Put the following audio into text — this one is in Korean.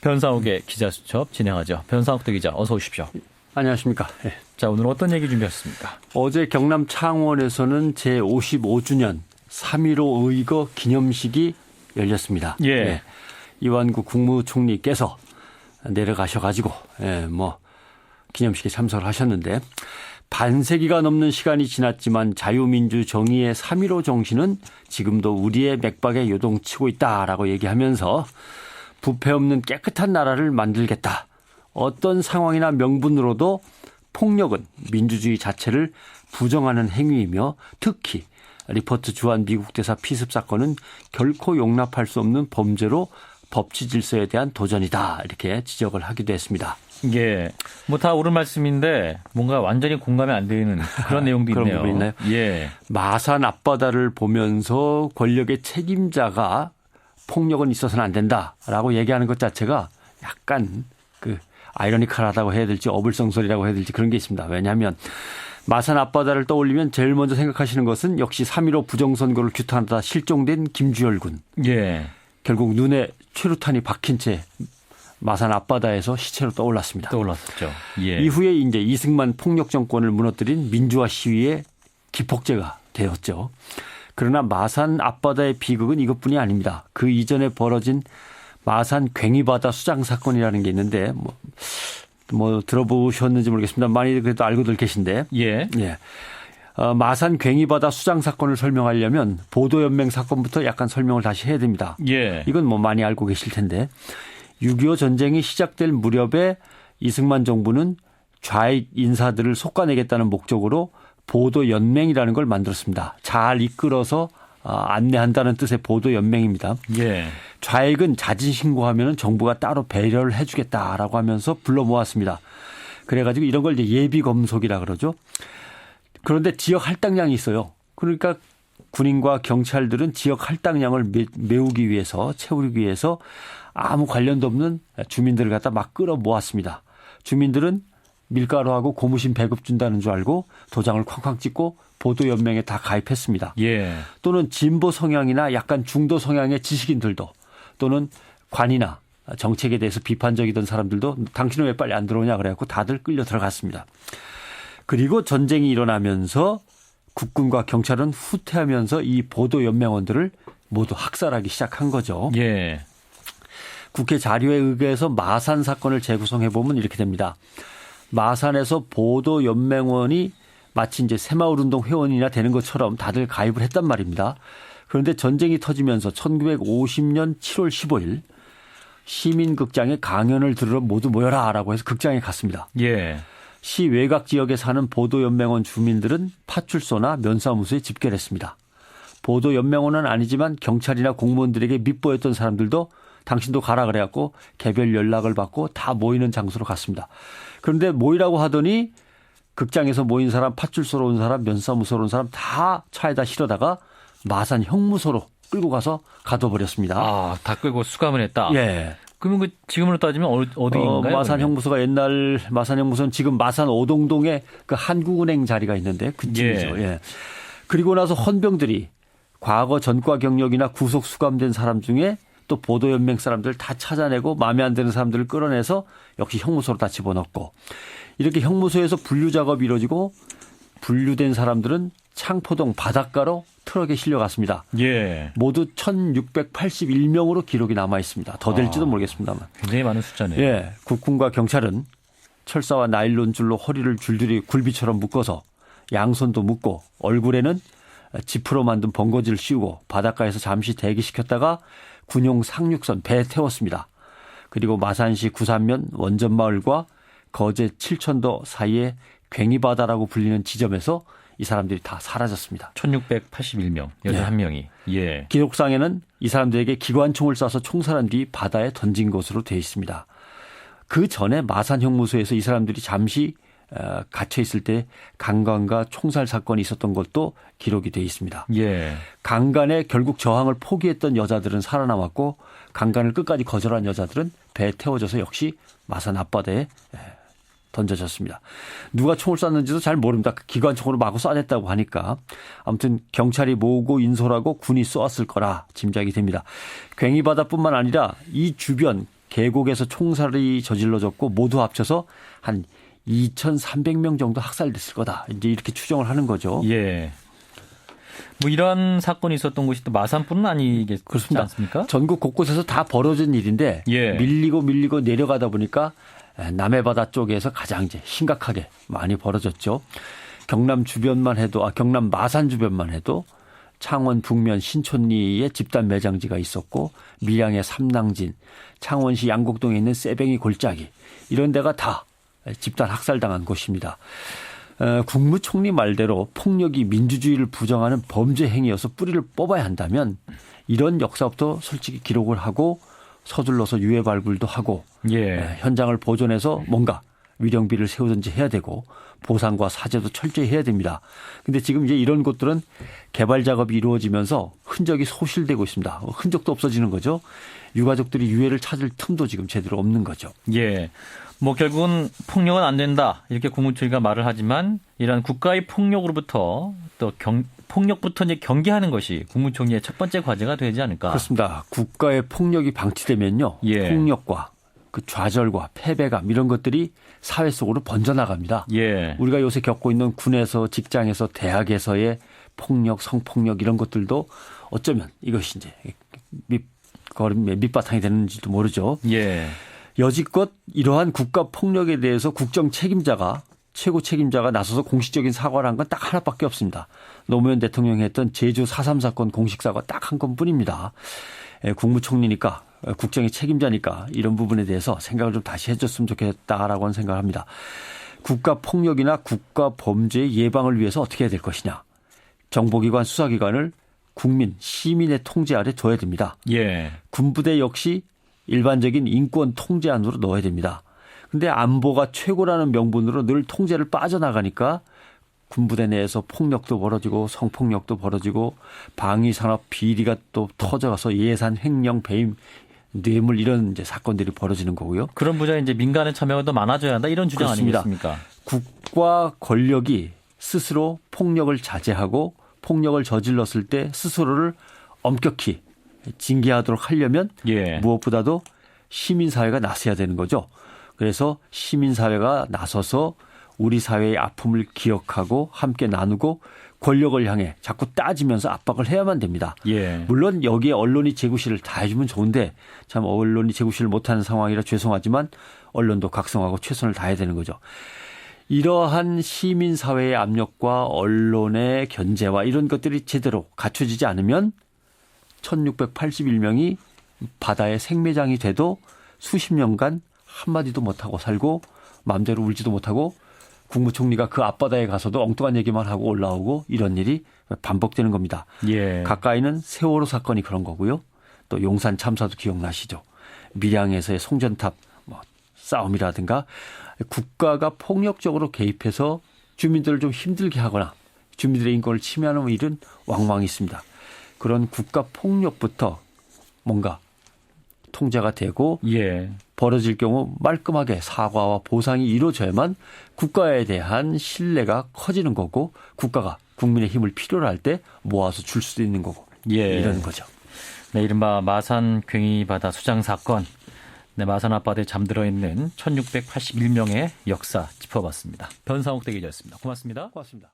변상욱의 기자수첩 진행하죠. 변상욱 기자 어서 오십시오. 안녕하십니까. 네. 자, 오늘 어떤 얘기 준비하셨습니까? 어제 경남 창원에서는 제55주년 3.15 의거 기념식이 열렸습니다. 예. 네. 이완구 국무총리께서 내려가셔가지고 기념식에 참석을 하셨는데 반세기가 넘는 시간이 지났지만 자유민주 정의의 3.15 정신은 지금도 우리의 맥박에 요동치고 있다라고 얘기하면서 부패 없는 깨끗한 나라를 만들겠다. 어떤 상황이나 명분으로도 폭력은 민주주의 자체를 부정하는 행위이며 특히 리퍼트 주한 미국 대사 피습 사건은 결코 용납할 수 없는 범죄로 법치 질서에 대한 도전이다. 이렇게 지적을 하기도 했습니다. 예. 뭐 다 옳은 말씀인데 뭔가 완전히 공감이 안 되는 그런 내용도 있네요. 그런 부분이 있나요? 예. 마산 앞바다를 보면서 권력의 책임자가 폭력은 있어서는 안 된다라고 얘기하는 것 자체가 약간 아이러니컬하다고 해야 될지 어불성설이라고 해야 될지 그런 게 있습니다. 왜냐하면 마산 앞바다를 떠올리면 제일 먼저 생각하시는 것은 역시 3.15 부정선거를 규탄하다 실종된 김주열 군. 예. 결국 눈에 최루탄이 박힌 채 마산 앞바다에서 시체로 떠올랐습니다. 떠올랐었죠. 예. 이후에 이제 이승만 폭력 정권을 무너뜨린 민주화 시위의 기폭제가 되었죠. 그러나 마산 앞바다의 비극은 이것뿐이 아닙니다. 그 이전에 벌어진 마산 괭이바다 수장 사건이라는 게 있는데 뭐 들어보셨는지 모르겠습니다. 많이 그래도 알고들 계신데. 예. 예. 마산 괭이바다 수장 사건을 설명하려면 보도연맹 사건부터 약간 설명을 다시 해야 됩니다. 예. 이건 뭐 많이 알고 계실 텐데 6.25 전쟁이 시작될 무렵에 이승만 정부는 좌익 인사들을 솎아내겠다는 목적으로 보도연맹이라는 걸 만들었습니다. 잘 이끌어서 안내한다는 뜻의 보도연맹입니다. 예. 좌익은 자진신고하면 정부가 따로 배려를 해 주겠다라고 하면서 불러 모았습니다. 그래가지고 이런 걸 이제 예비검속이라 그러죠. 그런데 지역 할당량이 있어요. 그러니까 군인과 경찰들은 지역 할당량을 메우기 위해서 채우기 위해서 아무 관련도 없는 주민들을 갖다 막 끌어 모았습니다. 주민들은 밀가루하고 고무신 배급 준다는 줄 알고 도장을 쾅쾅 찍고 보도연맹에 다 가입했습니다. 예. 또는 진보 성향이나 약간 중도 성향의 지식인들도 또는 관이나 정책에 대해서 비판적이던 사람들도 당신은 왜 빨리 안 들어오냐 그래갖고 다들 끌려 들어갔습니다. 그리고 전쟁이 일어나면서 국군과 경찰은 후퇴하면서 이 보도연맹원들을 모두 학살하기 시작한 거죠. 예. 국회 자료에 의해서 마산 사건을 재구성해 보면 이렇게 됩니다. 마산에서 보도연맹원이 마치 이제 새마을운동 회원이나 되는 것처럼 다들 가입을 했단 말입니다. 그런데 전쟁이 터지면서 1950년 7월 15일 시민극장에 강연을 들으러 모두 모여라라고 해서 극장에 갔습니다. 예. 시 외곽 지역에 사는 보도연맹원 주민들은 파출소나 면사무소에 집결했습니다. 보도연맹원은 아니지만 경찰이나 공무원들에게 밉보였던 사람들도 당신도 가라 그래갖고 개별 연락을 받고 다 모이는 장소로 갔습니다. 그런데 모이라고 하더니 극장에서 모인 사람, 파출소로 온 사람, 면사무소로 온 사람 다 차에다 실어다가 마산 형무소로 끌고 가서 가둬버렸습니다. 아, 다 끌고 수감을 했다. 예. 그러면 지금으로 따지면 어디인가요? 마산 형무소가 옛날 마산 형무소는 지금 마산 오동동에 그 한국은행 자리가 있는데 그쯤이죠. 예. 그리고 나서 헌병들이 과거 전과 경력이나 구속 수감된 사람 중에 또 보도연맹 사람들 다 찾아내고 마음에 안 드는 사람들을 끌어내서 역시 형무소로 다 집어넣고 이렇게 형무소에서 분류 작업이 이루어지고 분류된 사람들은 창포동 바닷가로 트럭에 실려갔습니다. 예. 모두 1681명으로 기록이 남아 있습니다. 더 될지도 모르겠습니다만. 굉장히 많은 숫자네요. 예. 국군과 경찰은 철사와 나일론 줄로 허리를 줄줄이 굴비처럼 묶어서 양손도 묶고 얼굴에는 지프로 만든 번거지를 씌우고 바닷가에서 잠시 대기시켰다가 군용 상륙선 배에 태웠습니다. 그리고 마산시 구산면 원전마을과 거제 칠천도 사이에 괭이바다라고 불리는 지점에서 이 사람들이 다 사라졌습니다. 1681명, 11명이. 예. 기록상에는 이 사람들에게 기관총을 쏴서 총살한 뒤 바다에 던진 것으로 되어 있습니다. 그 전에 마산 형무소에서 이 사람들이 잠시 갇혀 있을 때 강간과 총살 사건이 있었던 것도 기록이 되어 있습니다. 예. 강간에 결국 저항을 포기했던 여자들은 살아남았고 강간을 끝까지 거절한 여자들은 배에 태워져서 역시 마산 앞바다에 던져졌습니다. 누가 총을 쐈는지도 잘 모릅니다. 기관총으로 마구 쏴냈다고 하니까. 아무튼 경찰이 모으고 인솔하고 군이 쏘았을 거라 짐작이 됩니다. 괭이바다뿐만 아니라 이 주변 계곡에서 총살이 저질러졌고 모두 합쳐서 한 2,300명 정도 학살됐을 거다. 이제 이렇게 추정을 하는 거죠. 예. 뭐 이런 사건이 있었던 곳이 또 마산뿐은 아니겠지 그렇습니다. 않습니까? 전국 곳곳에서 다 벌어진 일인데 예. 밀리고 내려가다 보니까 남해바다 쪽에서 가장 이제 심각하게 많이 벌어졌죠. 경남 마산 주변만 해도 창원 북면 신촌리에 집단 매장지가 있었고 밀양의 삼낭진, 창원시 양곡동에 있는 쇠뱅이 골짜기 이런 데가 다 집단 학살당한 곳입니다. 국무총리 말대로 폭력이 민주주의를 부정하는 범죄 행위여서 뿌리를 뽑아야 한다면 이런 역사부터 솔직히 기록을 하고 서둘러서 유해 발굴도 하고 예. 현장을 보존해서 뭔가 위령비를 세우든지 해야 되고 보상과 사죄도 철저히 해야 됩니다. 근데 지금 이제 이런 곳들은 개발 작업이 이루어지면서 흔적이 소실되고 있습니다. 흔적도 없어지는 거죠. 유가족들이 유해를 찾을 틈도 지금 제대로 없는 거죠. 예. 뭐 결국은 폭력은 안 된다. 이렇게 국무총리가 말을 하지만 이러한 국가의 폭력으로부터 또 폭력부터 이제 경계하는 것이 국무총리의 첫 번째 과제가 되지 않을까. 그렇습니다. 국가의 폭력이 방치되면요. 예. 폭력과 그 좌절과 패배감 이런 것들이 사회 속으로 번져나갑니다. 예. 우리가 요새 겪고 있는 군에서 직장에서 대학에서의 폭력, 성폭력 이런 것들도 어쩌면 이것이 이제 밑바탕이 되는지도 모르죠. 예. 여지껏 이러한 국가 폭력에 대해서 국정 책임자가 최고 책임자가 나서서 공식적인 사과를 한 건 딱 하나밖에 없습니다. 노무현 대통령이 했던 제주 4.3 사건 공식 사과 딱 한 건뿐입니다. 국무총리니까 국정의 책임자니까 이런 부분에 대해서 생각을 좀 다시 해줬으면 좋겠다라고 하는 생각을 합니다. 국가 폭력이나 국가 범죄의 예방을 위해서 어떻게 해야 될 것이냐. 정보기관 수사기관을 국민, 시민의 통제 아래 둬야 됩니다. 예. 군부대 역시 일반적인 인권 통제 안으로 넣어야 됩니다. 근데 안보가 최고라는 명분으로 늘 통제를 빠져나가니까 군부대 내에서 폭력도 벌어지고 성폭력도 벌어지고 방위산업 비리가 또 터져서 예산 횡령 배임 뇌물 이런 이제 사건들이 벌어지는 거고요. 그런 분야에 이제 민간의 참여가 더 많아져야 한다 이런 주장 그렇습니다. 아니겠습니까? 국가 권력이 스스로 폭력을 자제하고 폭력을 저질렀을 때 스스로를 엄격히 징계하도록 하려면 예. 무엇보다도 시민사회가 나서야 되는 거죠. 그래서 시민사회가 나서서 우리 사회의 아픔을 기억하고 함께 나누고 권력을 향해 자꾸 따지면서 압박을 해야만 됩니다. 예. 물론 여기에 언론이 제구실을 다 해주면 좋은데 참 언론이 제구실을 못하는 상황이라 죄송하지만 언론도 각성하고 최선을 다해야 되는 거죠. 이러한 시민사회의 압력과 언론의 견제와 이런 것들이 제대로 갖춰지지 않으면 1681명이 바다의 생매장이 돼도 수십 년간 한마디도 못하고 살고 마음대로 울지도 못하고 국무총리가 그 앞바다에 가서도 엉뚱한 얘기만 하고 올라오고 이런 일이 반복되는 겁니다. 예. 가까이는 세월호 사건이 그런 거고요. 또 용산 참사도 기억나시죠. 밀양에서의 송전탑 싸움이라든가 국가가 폭력적으로 개입해서 주민들을 좀 힘들게 하거나 주민들의 인권을 침해하는 일은 왕왕 있습니다. 그런 국가 폭력부터 뭔가 통제가 되고 예. 벌어질 경우 말끔하게 사과와 보상이 이루어져야만 국가에 대한 신뢰가 커지는 거고 국가가 국민의 힘을 필요로 할 때 모아서 줄 수도 있는 거고 예. 이런 거죠. 네, 이른바 마산 괭이바다 수장 사건. 네, 마산 앞바다에 잠들어 있는 1681명의 역사 짚어봤습니다. 변상욱 대기자였습니다. 고맙습니다. 고맙습니다.